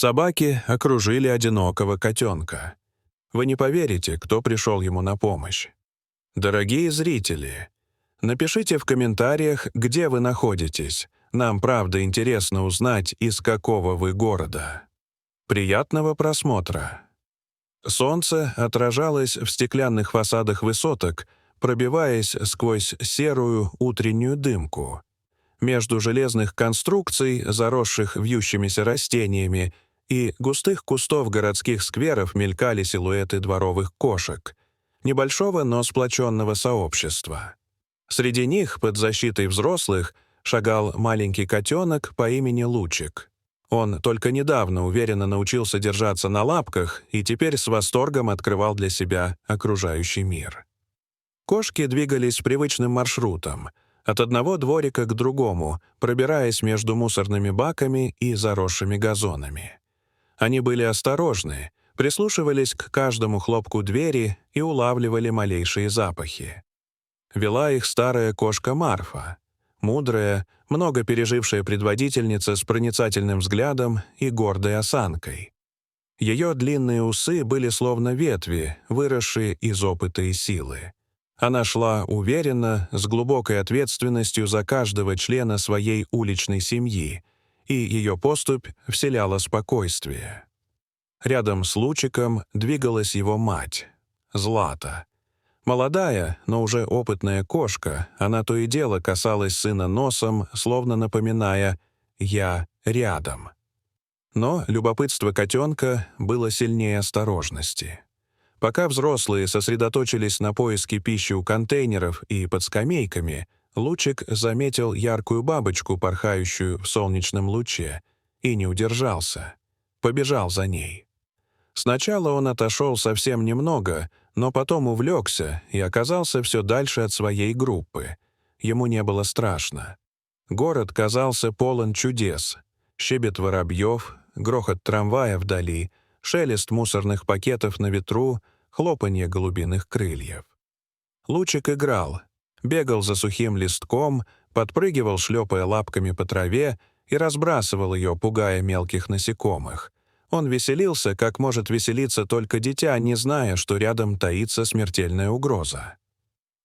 Собаки окружили одинокого котенка. Вы не поверите, кто пришел ему на помощь. Дорогие зрители, напишите в комментариях, где вы находитесь. Нам правда интересно узнать, из какого вы города. Приятного просмотра. Солнце отражалось в стеклянных фасадах высоток, пробиваясь сквозь серую утреннюю дымку. Между железных конструкций, заросших вьющимися растениями, и густых кустов городских скверов мелькали силуэты дворовых кошек, небольшого, но сплоченного сообщества. Среди них, под защитой взрослых, шагал маленький котенок по имени Лучик. Он только недавно уверенно научился держаться на лапках и теперь с восторгом открывал для себя окружающий мир. Кошки двигались привычным маршрутом, от одного дворика к другому, пробираясь между мусорными баками и заросшими газонами. Они были осторожны, прислушивались к каждому хлопку двери и улавливали малейшие запахи. Вела их старая кошка Марфа, мудрая, много пережившая предводительница с проницательным взглядом и гордой осанкой. Ее длинные усы были словно ветви, выросшие из опыта и силы. Она шла уверенно, с глубокой ответственностью за каждого члена своей уличной семьи, и ее поступь вселяла спокойствие. Рядом с Лучиком двигалась его мать, Злата. Молодая, но уже опытная кошка, она то и дело касалась сына носом, словно напоминая «я рядом». Но любопытство котенка было сильнее осторожности. Пока взрослые сосредоточились на поиске пищи у контейнеров и под скамейками, Лучик заметил яркую бабочку, порхающую в солнечном луче, и не удержался. Побежал за ней. Сначала он отошел совсем немного, но потом увлекся и оказался все дальше от своей группы. Ему не было страшно. Город казался полон чудес. Щебет воробьев, грохот трамвая вдали, шелест мусорных пакетов на ветру, хлопанье голубиных крыльев. Лучик играл, бегал за сухим листком, подпрыгивал, шлепая лапками по траве, и разбрасывал ее, пугая мелких насекомых. Он веселился, как может веселиться только дитя, не зная, что рядом таится смертельная угроза.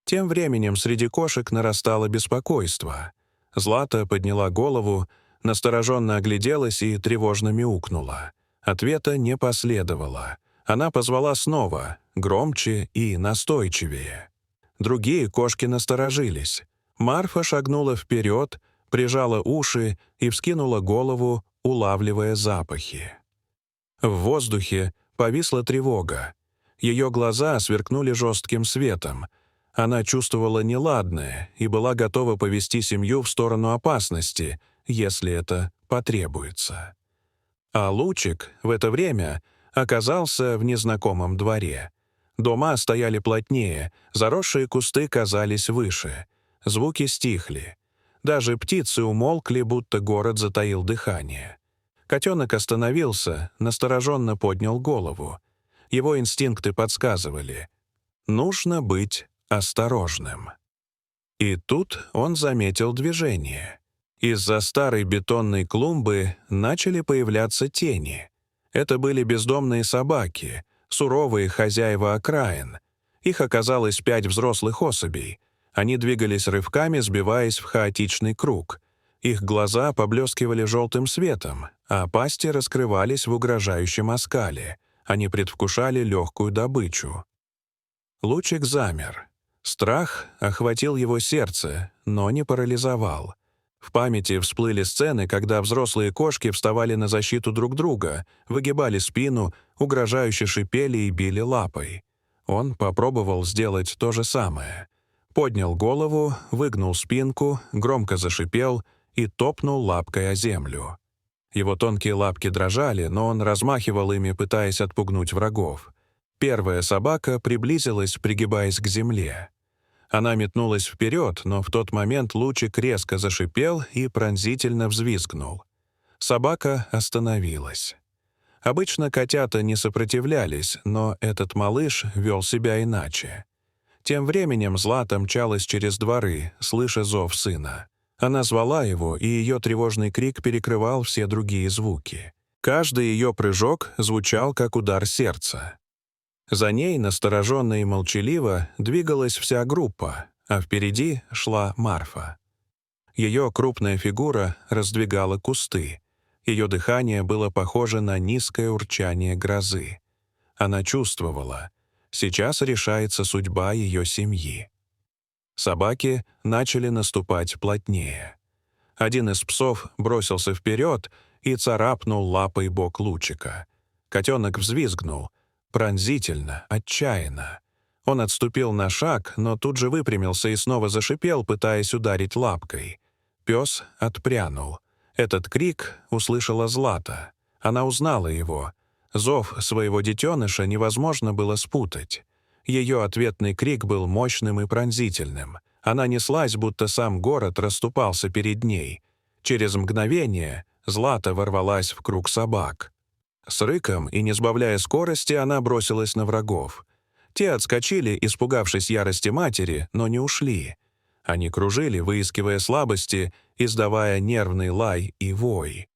Тем временем среди кошек нарастало беспокойство. Злата подняла голову, настороженно огляделась и тревожно мяукнула. Ответа не последовало. Она позвала снова, громче и настойчивее. Другие кошки насторожились. Марфа шагнула вперед, прижала уши и вскинула голову, улавливая запахи. В воздухе повисла тревога. Ее глаза сверкнули жестким светом. Она чувствовала неладное и была готова повести семью в сторону опасности, если это потребуется. А Лучик в это время оказался в незнакомом дворе. Дома стояли плотнее, заросшие кусты казались выше. Звуки стихли. Даже птицы умолкли, будто город затаил дыхание. Котенок остановился, настороженно поднял голову. Его инстинкты подсказывали: нужно быть осторожным. И тут он заметил движение. Из-за старой бетонной клумбы начали появляться тени. Это были бездомные собаки, суровые хозяева окраин. Их оказалось 5 взрослых особей. Они двигались рывками, сбиваясь в хаотичный круг. Их глаза поблескивали желтым светом, а пасти раскрывались в угрожающем оскале. Они предвкушали легкую добычу. Лучик замер. Страх охватил его сердце, но не парализовал. В памяти всплыли сцены, когда взрослые кошки вставали на защиту друг друга, выгибали спину, угрожающе шипели и били лапой. Он попробовал сделать то же самое. Поднял голову, выгнул спинку, громко зашипел и топнул лапкой о землю. Его тонкие лапки дрожали, но он размахивал ими, пытаясь отпугнуть врагов. Первая собака приблизилась, пригибаясь к земле. Она метнулась вперед, но в тот момент Лучик резко зашипел и пронзительно взвизгнул. Собака остановилась. Обычно котята не сопротивлялись, но этот малыш вел себя иначе. Тем временем Злата мчалась через дворы, слыша зов сына. Она звала его, и ее тревожный крик перекрывал все другие звуки. Каждый ее прыжок звучал как удар сердца. За ней, настороженно и молчаливо, двигалась вся группа, а впереди шла Марфа. Ее крупная фигура раздвигала кусты. Ее дыхание было похоже на низкое урчание грозы. Она чувствовала, сейчас решается судьба ее семьи. Собаки начали наступать плотнее. Один из псов бросился вперед и царапнул лапой бок Лучика. Котенок взвизгнул, пронзительно, отчаянно. Он отступил на шаг, но тут же выпрямился и снова зашипел, пытаясь ударить лапкой. Пес отпрянул. Этот крик услышала Злата. Она узнала его. Зов своего детеныша невозможно было спутать. Ее ответный крик был мощным и пронзительным. Она неслась, будто сам город расступался перед ней. Через мгновение Злата ворвалась в круг собак. С рыком и не сбавляя скорости, она бросилась на врагов. Те отскочили, испугавшись ярости матери, но не ушли. Они кружили, выискивая слабости, издавая нервный лай и вой.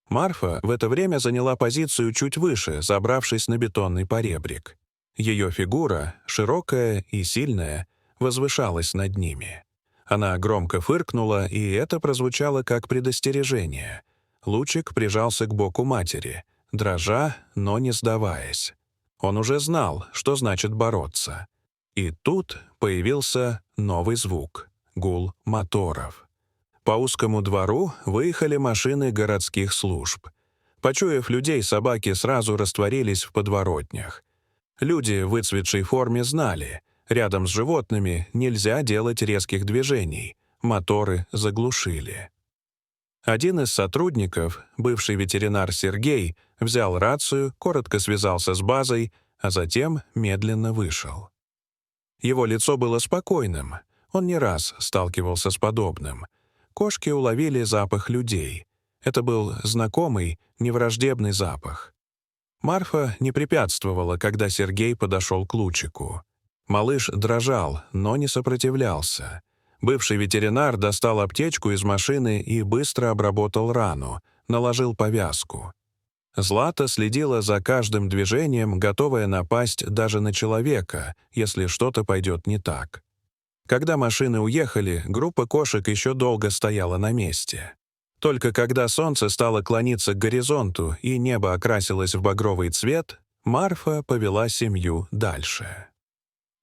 Марфа в это время заняла позицию чуть выше, забравшись на бетонный поребрик. Ее фигура, широкая и сильная, возвышалась над ними. Она громко фыркнула, и это прозвучало как предостережение. Лучик прижался к боку матери, дрожа, но не сдаваясь. Он уже знал, что значит бороться. И тут появился новый звук — гул моторов. По узкому двору выехали машины городских служб. Почуяв людей, собаки сразу растворились в подворотнях. Люди в выцветшей форме знали, рядом с животными нельзя делать резких движений, моторы заглушили. Один из сотрудников, бывший ветеринар Сергей, взял рацию, коротко связался с базой, а затем медленно вышел. Его лицо было спокойным, он не раз сталкивался с подобным. Кошки уловили запах людей. Это был знакомый, невраждебный запах. Марфа не препятствовала, когда Сергей подошел к Лучику. Малыш дрожал, но не сопротивлялся. Бывший ветеринар достал аптечку из машины и быстро обработал рану, наложил повязку. Злата следила за каждым движением, готовая напасть даже на человека, если что-то пойдет не так. Когда машины уехали, группа кошек еще долго стояла на месте. Только когда солнце стало клониться к горизонту и небо окрасилось в багровый цвет, Марфа повела семью дальше.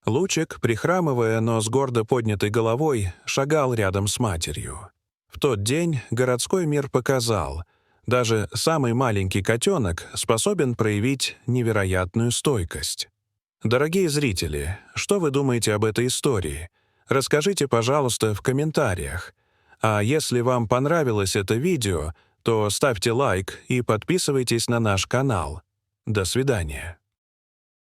Лучик, прихрамывая, но с гордо поднятой головой, шагал рядом с матерью. В тот день городской мир показал, даже самый маленький котенок способен проявить невероятную стойкость. Дорогие зрители, что вы думаете об этой истории? Расскажите, пожалуйста, в комментариях. А если вам понравилось это видео, то ставьте лайк и подписывайтесь на наш канал. До свидания.